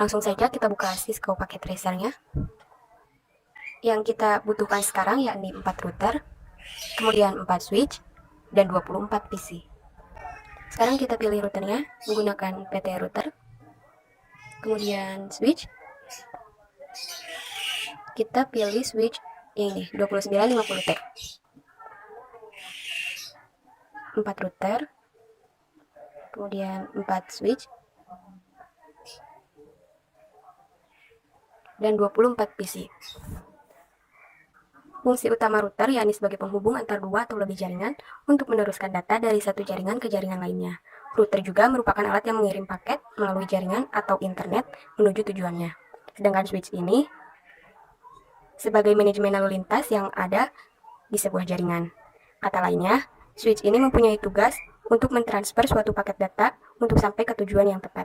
Langsung saja kita buka Cisco paket tracernya. Yang kita butuhkan sekarang yakni 4 router, kemudian 4 switch, dan 24 PC. Sekarang kita pilih routernya menggunakan PT router, kemudian switch. Kita pilih switch ini 2950T. 4 router, kemudian 4 switch, dan 24 PC. Fungsi utama router yakni sebagai penghubung antar dua atau lebih jaringan untuk meneruskan data dari satu jaringan ke jaringan lainnya. Router juga merupakan alat yang mengirim paket melalui jaringan atau internet menuju tujuannya. Sedangkan switch ini sebagai manajemen lalu lintas yang ada di sebuah jaringan. Kata lainnya, switch ini mempunyai tugas untuk mentransfer suatu paket data untuk sampai ke tujuan yang tepat.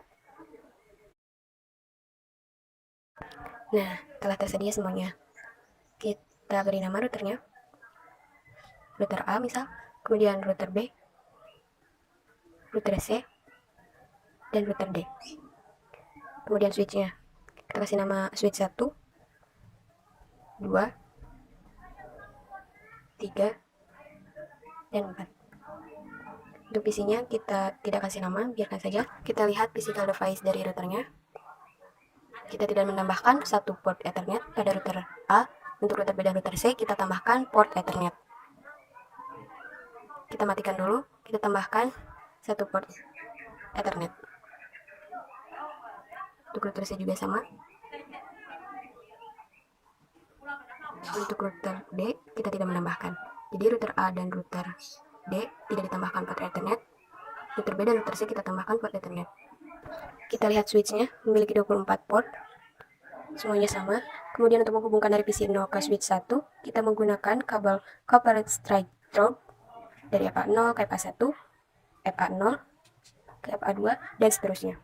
Nah, telah tersedia semuanya. Kita beri nama routernya. Router A misal, kemudian router B, router C, dan router D. Kemudian switchnya, kita kasih nama switch 1, 2, 3, dan 4. Untuk PC-nya kita tidak kasih nama, biarkan saja. Kita lihat physical device dari routernya. Kita tidak menambahkan satu port Ethernet pada router A. Untuk router B dan router C kita tambahkan port Ethernet. Kita matikan dulu, kita tambahkan satu port Ethernet. Untuk router C juga sama. Untuk router D kita tidak menambahkan. Jadi router A dan router D tidak ditambahkan port Ethernet. Router B dan router C kita tambahkan port Ethernet. Kita lihat switchnya memiliki 24 port. Semuanya sama. Kemudian untuk menghubungkan dari PC 0 ke switch 1, kita menggunakan kabel copper straight through dari FA0 ke FA1, FA0 ke FA2, dan seterusnya.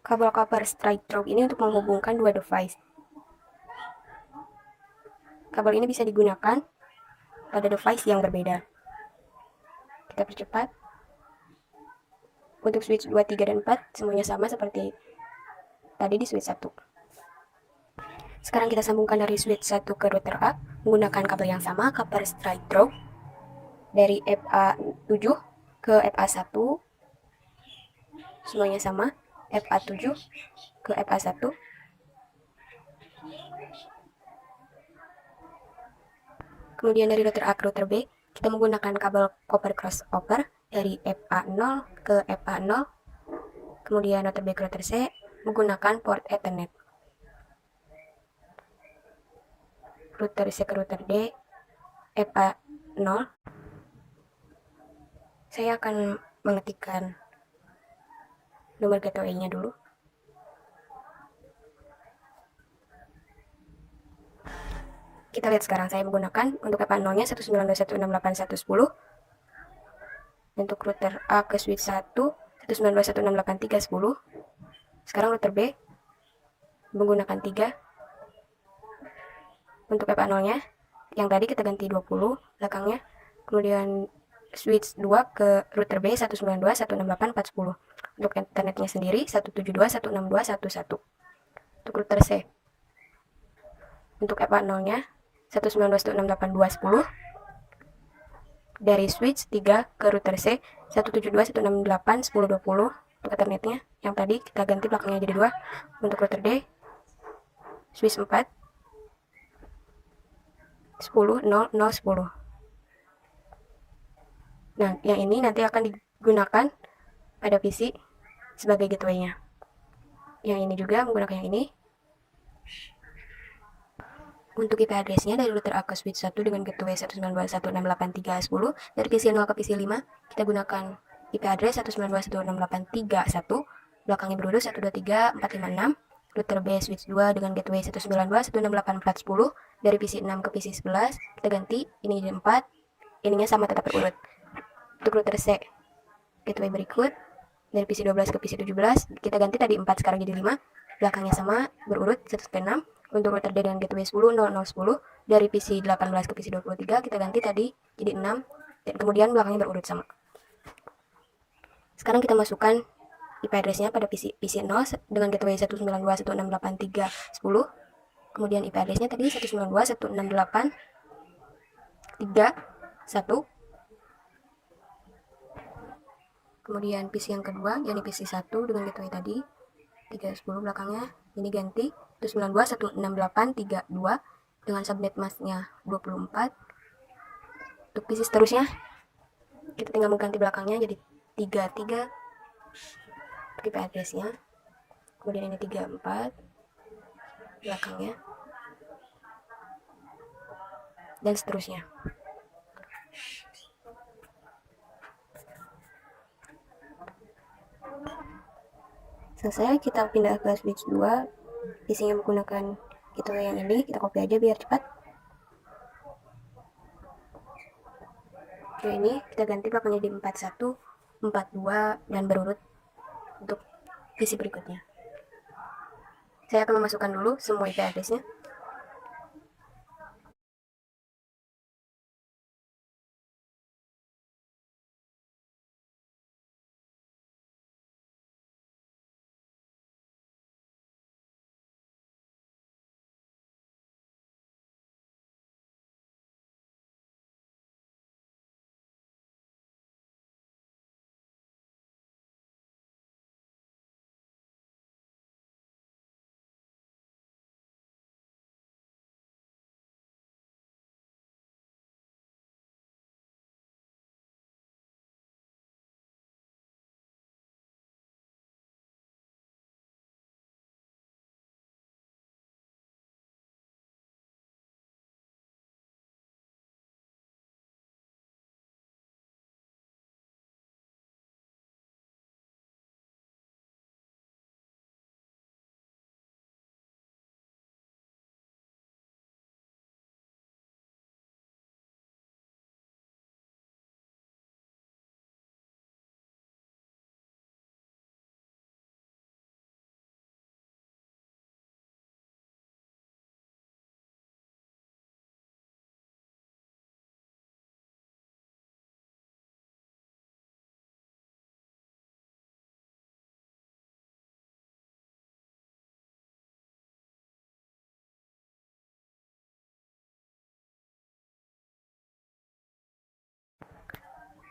Kabel copper straight through ini untuk menghubungkan dua device. Kabel ini bisa digunakan pada device yang berbeda. Kita percepat. Untuk switch 2, 3, dan 4 semuanya sama seperti tadi di switch 1. Sekarang kita sambungkan dari switch 1 ke router A menggunakan kabel yang sama, copper straight through dari FA7 ke FA1. Semuanya sama, FA7 ke FA1. Kemudian dari router A ke router B, kita menggunakan kabel copper crossover dari FA0 ke FA0. Kemudian router B ke router C menggunakan port Ethernet. Router C ke router D, FA0. Saya akan mengetikkan nomor gateway-nya dulu. Kita lihat sekarang saya menggunakan untuk FA0-nya 192.168.110. Untuk router A ke switch 1 192.168.3.10. Sekarang router B menggunakan 3. Untuk FA0-nya yang tadi kita ganti 20 belakangnya. Kemudian switch 2 ke router B 192.168.410. Untuk internetnya sendiri 172.162.1.1. Untuk router C, untuk FA0-nya 192.168.2.10. Dari switch 3 ke router C 172.168.10.20. Untuk Ethernetnya yang tadi kita ganti belakangnya jadi 2. Untuk router D switch 4 10.0.0.10. Nah, yang ini nanti akan digunakan pada PC sebagai gateway-nya. Yang ini juga menggunakan yang ini. Untuk IP address-nya dari router A ke switch 1 dengan gateway 192.168.3.10. Dari PC 0 ke PC 5, kita gunakan IP address 192.168.3.1. Belakangnya berurut 123.456. Router B switch 2 dengan gateway 192.168.410. Dari PC 6 ke PC 11, kita ganti ini jadi 4. Ininya sama tetap berurut. Untuk router C, gateway berikut dari PC 12 ke PC 17, kita ganti tadi 4 sekarang jadi 5. Belakangnya sama berurut 1 sampai 6. Untuk router D dengan gateway 10.0.0.10 dari PC 18 ke PC 23 kita ganti tadi jadi 6 dan kemudian belakangnya berurut sama. Sekarang kita masukkan IP address-nya pada PC 0 dengan gateway 192.168.3.10. Kemudian IP address-nya tadi 192.168.3.1. Kemudian PC yang kedua, yakni PC 1 dengan gateway tadi 310 belakangnya, ini ganti 192.168.3.2 dengan subnet masknya 24. Untuk PC seterusnya kita tinggal mengganti belakangnya jadi 33 untuk IP address-nya. Kemudian ini 34 belakangnya, dan seterusnya. Selesai, kita pindah ke switch 2. PC yang menggunakan gateway yang ini kita copy aja biar cepat. Oke, ini kita ganti belakangnya di 41, 42 dan berurut untuk PC berikutnya. Saya akan memasukkan dulu semua IP address-nya.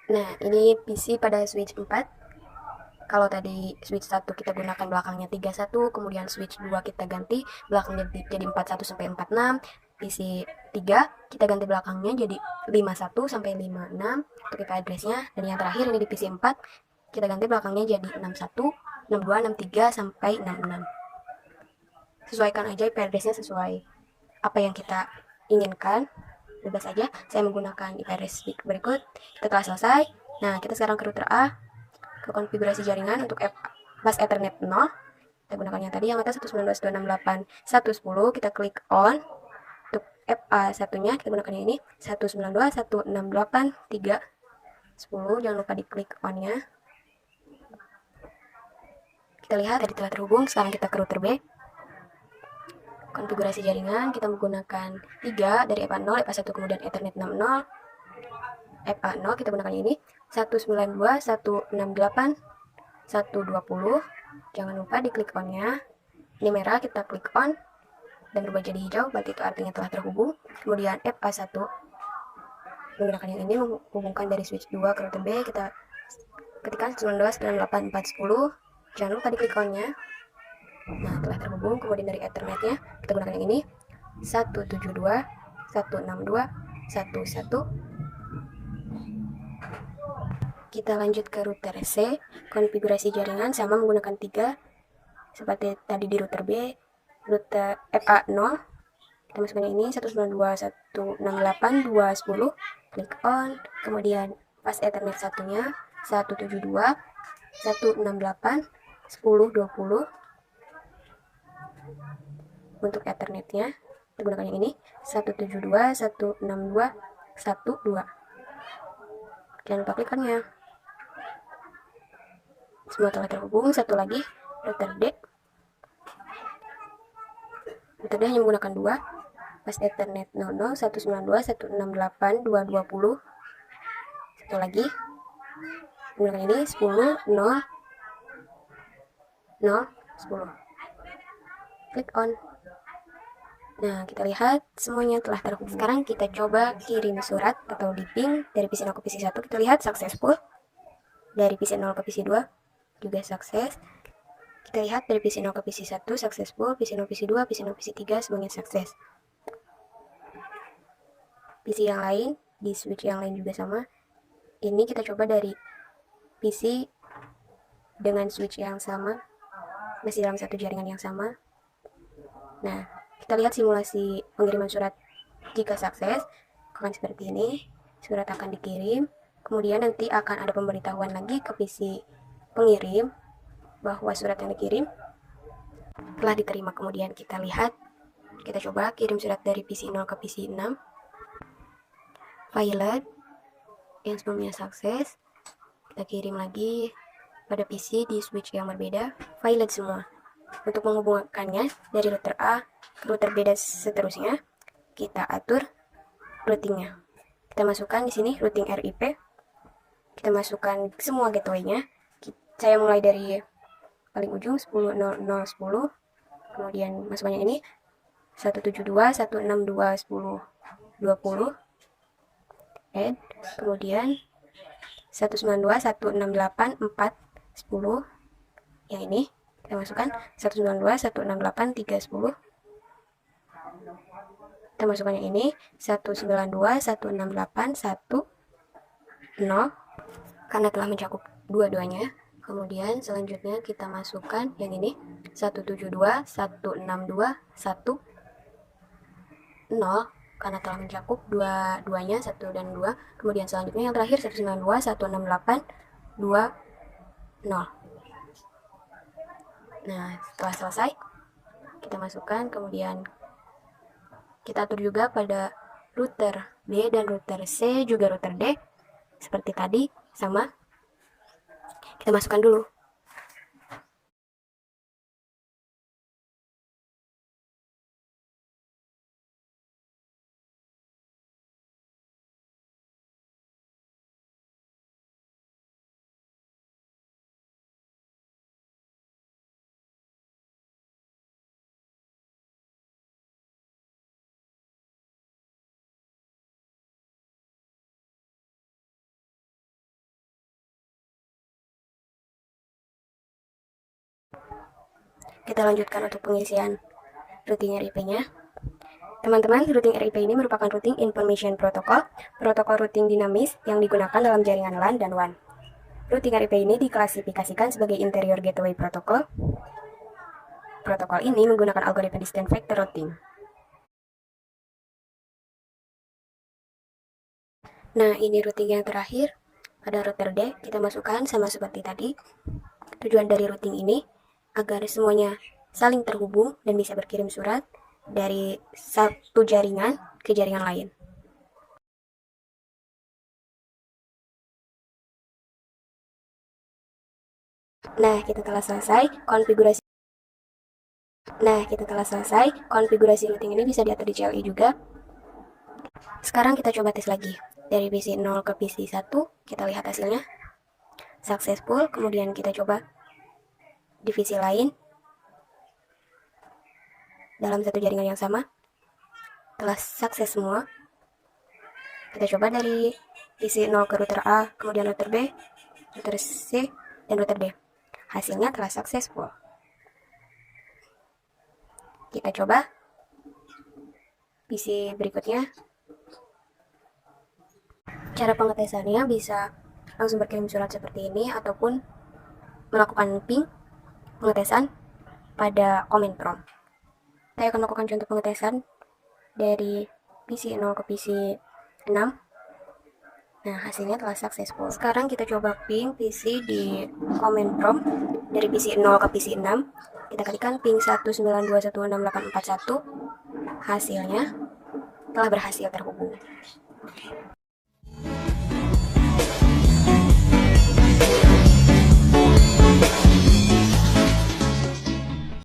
Nah, ini PC pada switch 4. Kalau tadi switch 1 kita gunakan belakangnya 31, kemudian switch 2 kita ganti belakangnya jadi 41 sampai 46. PC 3 kita ganti belakangnya jadi 51 sampai 56 untuk IP address-nya, dan yang terakhir ini di PC 4 kita ganti belakangnya jadi 61, 62, 63 sampai 66. Sesuaikan aja IP address-nya sesuai apa yang kita inginkan. Bebas saja. Saya menggunakan IP address berikut. Kita telah selesai. Nah, kita sekarang ke router A, ke konfigurasi jaringan untuk bus Ethernet 0. Kita gunakan yang tadi yang atas 192.168.110. Kita klik on. Untuk FA1-nya kita gunakan yang ini 192.168.3.10. Jangan lupa diklik on-nya. Kita lihat tadi telah terhubung. Sekarang kita ke router B. Konfigurasi jaringan kita menggunakan 3 dari FA0, FA1 kemudian Ethernet 60. FA0 kita gunakan ini 192.168.120. Jangan lupa diklik on-nya. Ini merah, kita klik on dan berubah jadi hijau, berarti itu artinya telah terhubung. Kemudian FA1 menggunakan yang ini, menghubungkan dari switch 2 ke router B. Kita ketikkan 192.168.410. Jangan lupa diklik on-nya. Nah, telah terhubung. Kemudian dari Ethernet-nya kita gunakan yang ini 172.162.1.1. Kita lanjut ke router C. Konfigurasi jaringan sama menggunakan 3 seperti tadi di router B. Router FA0 kita masukkan ini 192.168.2.10. Klik on. Kemudian pas Ethernet satunya 172.168.10.20. Untuk Ethernet-nya kita gunakan yang ini 172.162.1.2. Jangan lupa klik on-nya. Semua telah terhubung. Satu lagi router D. Router D hanya menggunakan 2 pas Ethernet 00 192.168.2.20. Satu lagi menggunakan ini 10.0 0, 10. Klik on. Nah, kita lihat semuanya telah terhubung. Sekarang kita coba kirim surat atau di ping dari PC 0 ke PC 1. Kita lihat successful. Dari PC 0 ke PC 2 juga sukses. Kita lihat dari PC 0 ke PC 1 successful, PC 0 PC 2, PC 0 PC 3 semuanya sukses. PC yang lain, di switch yang lain juga sama. Ini kita coba dari PC dengan switch yang sama, masih dalam satu jaringan yang sama. Nah, kita lihat simulasi pengiriman surat jika sukses, akan seperti ini. Surat akan dikirim, kemudian nanti akan ada pemberitahuan lagi ke PC pengirim bahwa surat yang dikirim telah diterima. Kemudian kita lihat, kita coba kirim surat dari PC 0 ke PC 6. Violet yang sebelumnya sukses, kita kirim lagi pada PC di switch yang berbeda, Violet semua. Untuk menghubungkannya dari router A ke router B dan seterusnya, kita atur routingnya. Kita masukkan di sini routing RIP. Kita masukkan semua gateway-nya. Saya mulai dari paling ujung 10.00.10. Kemudian masukannya ini 172.162.10.20. Add. Kemudian 192.168.4.10. Yang ini kita masukkan 192.168.3.10. Kita masukkan yang ini 192.168.1.0 karena telah mencakup dua-duanya. Kemudian selanjutnya kita masukkan yang ini 172.162.1.0 karena telah mencakup dua-duanya, 1 dan 2. Kemudian selanjutnya yang terakhir 192.168.2.0. Nah, setelah selesai, kita masukkan, kemudian kita atur juga pada router B dan router C, juga router D. Seperti tadi, sama. Kita masukkan dulu. Kita lanjutkan untuk pengisian routing RIP-nya. Teman-teman, routing RIP ini merupakan routing information protocol, protokol routing dinamis yang digunakan dalam jaringan LAN dan WAN. Routing RIP ini diklasifikasikan sebagai interior gateway protocol. Protokol ini menggunakan algoritma distant vector routing. Nah, ini routing yang terakhir. Pada router D, kita masukkan sama seperti tadi. Tujuan dari routing ini agar semuanya saling terhubung dan bisa berkirim surat dari satu jaringan ke jaringan lain. Nah, kita telah selesai konfigurasi routing ini bisa diatur di CLI juga. Sekarang kita coba tes lagi. Dari PC 0 ke PC 1, kita lihat hasilnya. Successful, kemudian kita coba divisi lain dalam satu jaringan yang sama. Telah sukses semua. Kita coba dari PC 0 ke router A, kemudian router B, router C, dan router D. Hasilnya telah successful. Kita coba PC berikutnya. Cara pengetesannya bisa langsung berkirim surat seperti ini ataupun melakukan ping pengetesan pada command prompt. Saya akan melakukan contoh pengetesan dari PC 0 ke PC 6. Nah, hasilnya telah successful. Sekarang kita coba ping PC di command prompt dari PC 0 ke PC 6. Kita ketikkan ping 192.168.41. Hasilnya telah berhasil terhubung.